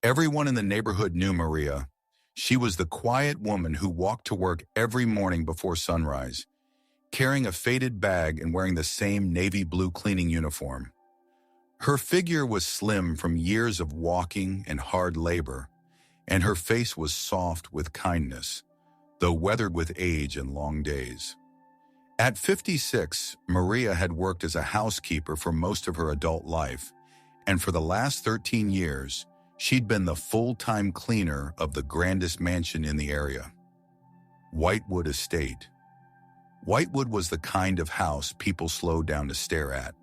Everyone in the neighborhood knew Maria. She was the quiet woman who walked to work every morning before sunrise, carrying a faded bag and wearing the same navy blue cleaning uniform. Her figure was slim from years of walking and hard labor, and her face was soft with kindness, though weathered with age and long days. At 56, Maria had worked as a housekeeper for most of her adult life, and for the last 13 years, she'd been the full-time cleaner of the grandest mansion in the area. Whitewood Estate. Whitewood was the kind of house people slowed down to stare at.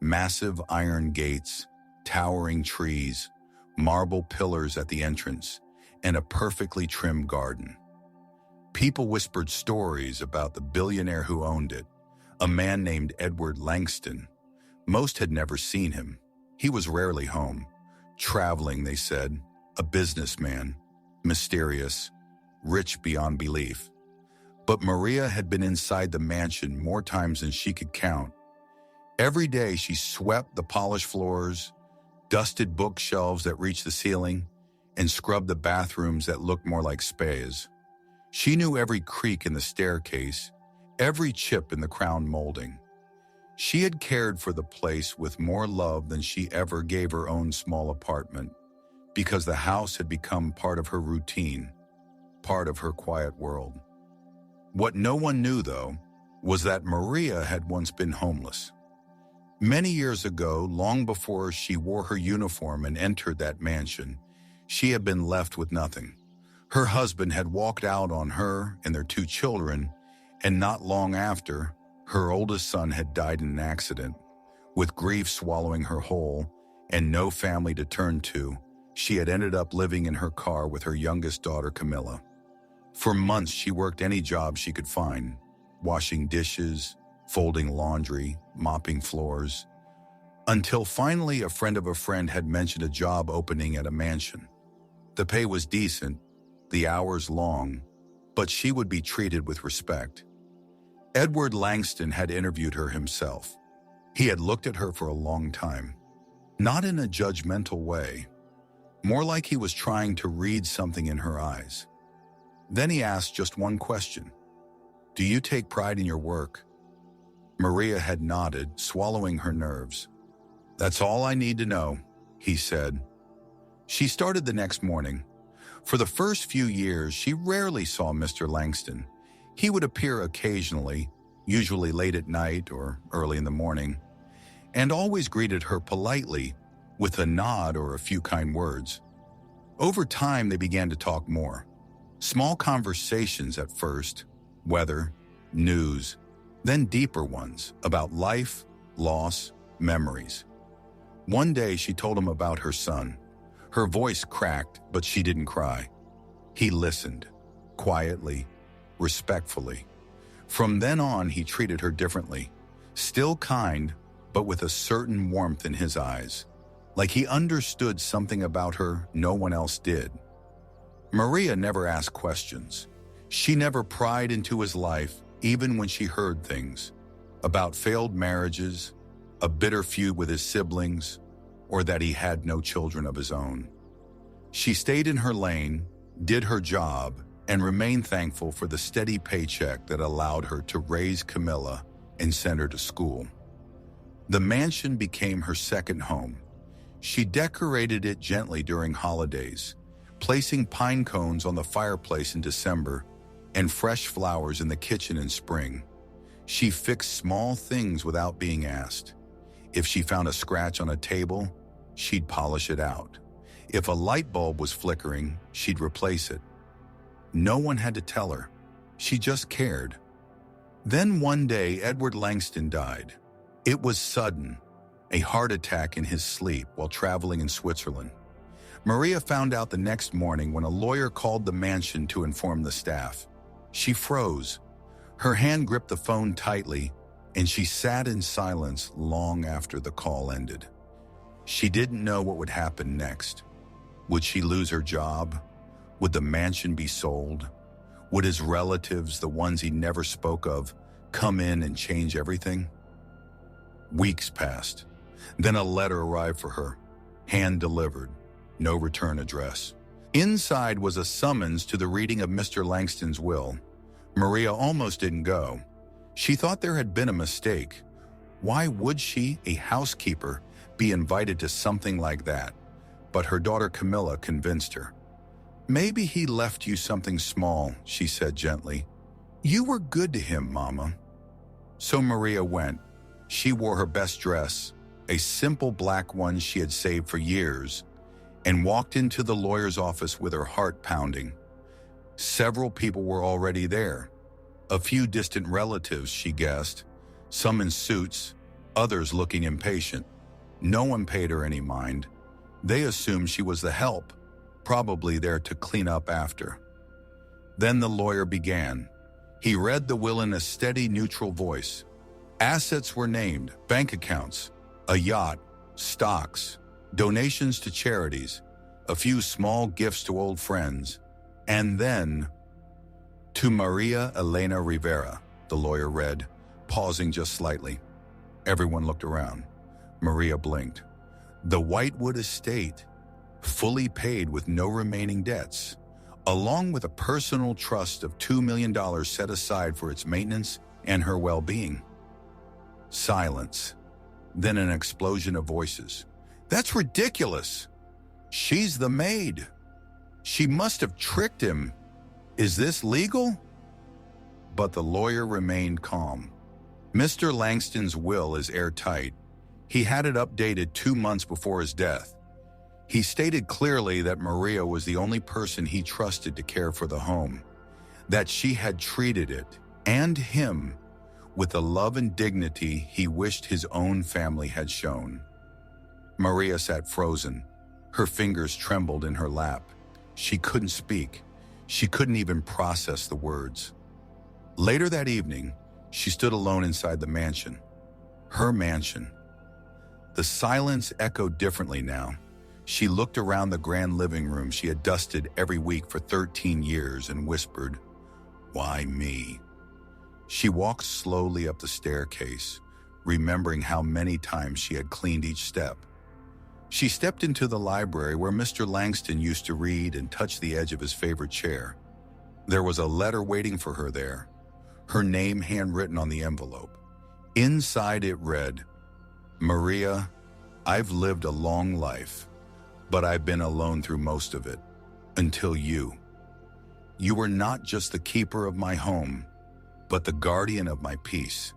Massive iron gates, towering trees, marble pillars at the entrance, and a perfectly trimmed garden. People whispered stories about the billionaire who owned it, a man named Edward Langston. Most had never seen him. He was rarely home. Traveling, they said, a businessman, mysterious, rich beyond belief. But Maria had been inside the mansion more times than she could count. Every day she swept the polished floors, dusted bookshelves that reached the ceiling, and scrubbed the bathrooms that looked more like spas. She knew every creak in the staircase, every chip in the crown molding. She had cared for the place with more love than she ever gave her own small apartment, because the house had become part of her routine, part of her quiet world. What no one knew, though, was that Maria had once been homeless. Many years ago, long before she wore her uniform and entered that mansion, she had been left with nothing. Her husband had walked out on her and their 2 children, and not long after, her oldest son had died in an accident. With grief swallowing her whole and no family to turn to, she had ended up living in her car with her youngest daughter, Camilla. For months, she worked any job she could find, washing dishes, folding laundry, mopping floors, until finally a friend of a friend had mentioned a job opening at a mansion. The pay was decent, the hours long, but she would be treated with respect. Edward Langston had interviewed her himself. He had looked at her for a long time, not in a judgmental way, more like he was trying to read something in her eyes. Then he asked just one question. "Do you take pride in your work?" Maria had nodded, swallowing her nerves. "That's all I need to know," he said. She started the next morning. For the first few years, she rarely saw Mr. Langston. He would appear occasionally, usually late at night or early in the morning, and always greeted her politely with a nod or a few kind words. Over time, they began to talk more. Small conversations at first, weather, news, then deeper ones about life, loss, memories. One day she told him about her son. Her voice cracked, but she didn't cry. He listened, quietly, respectfully. From then on, he treated her differently, still kind, but with a certain warmth in his eyes, like he understood something about her no one else did. Maria never asked questions. She never pried into his life, even when she heard things about failed marriages, a bitter feud with his siblings, or that he had no children of his own. She stayed in her lane, did her job, and remained thankful for the steady paycheck that allowed her to raise Camilla and send her to school. The mansion became her second home. She decorated it gently during holidays, placing pine cones on the fireplace in December and fresh flowers in the kitchen in spring. She fixed small things without being asked. If she found a scratch on a table, she'd polish it out. If a light bulb was flickering, she'd replace it. No one had to tell her. She just cared. Then one day, Edward Langston died. It was sudden, a heart attack in his sleep while traveling in Switzerland. Maria found out the next morning when a lawyer called the mansion to inform the staff. She froze. Her hand gripped the phone tightly, and she sat in silence long after the call ended. She didn't know what would happen next. Would she lose her job? Would the mansion be sold? Would his relatives, the ones he never spoke of, come in and change everything? Weeks passed. Then a letter arrived for her, hand-delivered. no return address. Inside was a summons to the reading of Mr. Langston's will. Maria almost didn't go. She thought there had been a mistake. Why would she, a housekeeper, be invited to something like that? But her daughter Camilla convinced her. "Maybe he left you something small," she said gently. "You were good to him, Mama." So Maria went. She wore her best dress, a simple black one she had saved for years, and walked into the lawyer's office with her heart pounding. Several people were already there. A few distant relatives, she guessed, some in suits, others looking impatient. No one paid her any mind. They assumed she was the help, probably there to clean up after. Then the lawyer began. He read the will in a steady, neutral voice. Assets were named, bank accounts, a yacht, stocks, donations to charities, a few small gifts to old friends, and then, "To Maria Elena Rivera," the lawyer read, pausing just slightly. Everyone looked around. Maria blinked. "The Whitewood estate, fully paid with no remaining debts, along with a personal trust of $2 million set aside for its maintenance and her well-being." Silence. Then an explosion of voices. "That's ridiculous! She's the maid. She must have tricked him. Is this legal?" But the lawyer remained calm. "Mr. Langston's will is airtight. He had it updated 2 months before his death. He stated clearly that Maria was the only person he trusted to care for the home, that she had treated it, and him, with the love and dignity he wished his own family had shown." Maria sat frozen. Her fingers trembled in her lap. She couldn't speak. She couldn't even process the words. Later that evening, she stood alone inside the mansion. Her mansion. The silence echoed differently now. She looked around the grand living room she had dusted every week for 13 years and whispered, "Why me?" She walked slowly up the staircase, remembering how many times she had cleaned each step. She stepped into the library where Mr. Langston used to read and touched the edge of his favorite chair. There was a letter waiting for her there, her name handwritten on the envelope. Inside it read, "Maria, I've lived a long life, but I've been alone through most of it, until you. You were not just the keeper of my home, but the guardian of my peace.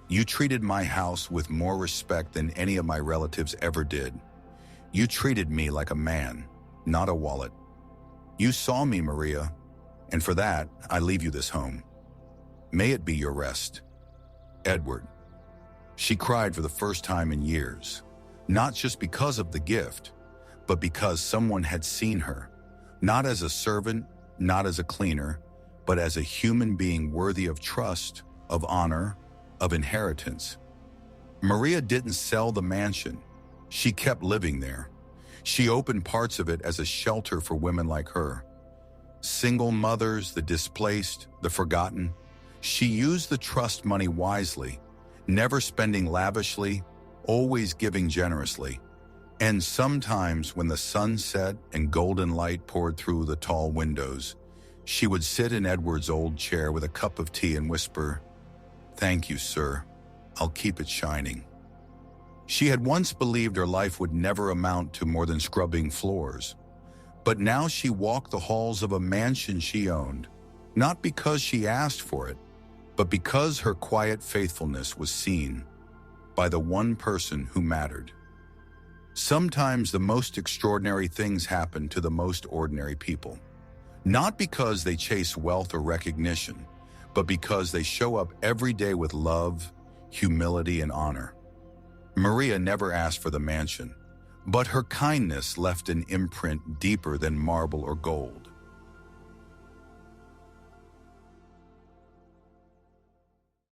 You treated my house with more respect than any of my relatives ever did. You treated me like a man, not a wallet. You saw me, Maria, and for that, I leave you this home. May it be your rest. Edward." She cried for the first time in years, not just because of the gift, but because someone had seen her, not as a servant, not as a cleaner, but as a human being worthy of trust, of honor, of inheritance. Maria didn't sell the mansion. She kept living there. She opened parts of it as a shelter for women like her. Single mothers, the displaced, the forgotten. She used the trust money wisely, never spending lavishly, always giving generously. And sometimes when the sun set and golden light poured through the tall windows, she would sit in Edward's old chair with a cup of tea and whisper, "Thank you, sir. I'll keep it shining." She had once believed her life would never amount to more than scrubbing floors. But now she walked the halls of a mansion she owned, not because she asked for it, but because her quiet faithfulness was seen by the one person who mattered. Sometimes the most extraordinary things happen to the most ordinary people, not because they chase wealth or recognition, but because they show up every day with love, humility, and honor. Maria never asked for the mansion, but her kindness left an imprint deeper than marble or gold.